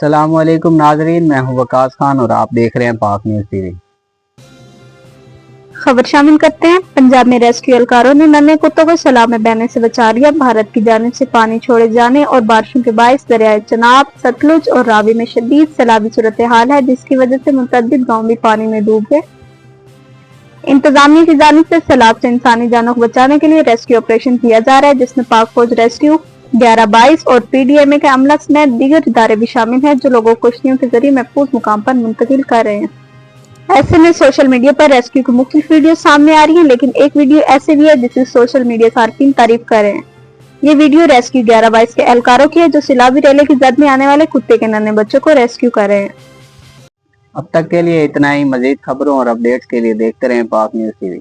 السلام علیکم ناظرین، میں ہوں وقاص خان اور آپ دیکھ رہے ہیں پاک نیوز ٹی وی۔ خبر شامل کرتے ہیں۔ پنجاب میں ریسکیو اہلکاروں نے ننھے کتوں کو سیلاب میں بہنے سے بچا لیا۔ بھارت کی جانب سے پانی چھوڑے جانے اور بارشوں کے باعث دریائے چناب، ستلج اور راوی میں شدید سیلابی صورتحال ہے، جس کی وجہ سے متعدد گاؤں بھی پانی میں ڈوب گئے۔ انتظامیہ کی جانب سے سیلاب سے انسانی جانوں کو بچانے کے لیے ریسکیو آپریشن کیا جا رہا ہے، جس میں پاک فوج ریسکیو 1122 اور PDMA کے عملہ سمیت دیگر ادارے بھی شامل ہیں، جو لوگوں کو کشتیوں کے ذریعے محفوظ مقام پر منتقل کر رہے ہیں۔ ایسے میں سوشل میڈیا پر ریسکیو کی مختلف ویڈیو سامنے آ رہی ہیں، لیکن ایک ویڈیو ایسے بھی ہے جسے سوشل میڈیا صارفین تعریف کر رہے ہیں۔ یہ ویڈیو ریسکیو 1122 کے اہلکاروں کی ہے، جو سیلابی ریلے کی زد میں آنے والے کتے کے ننھے بچوں کو ریسکیو کر رہے ہیں۔ اب تک کے لیے اتنا ہی۔ مزید خبروں اور اپڈیٹس کے لیے دیکھتے رہیں پاک نیوز ٹی وی۔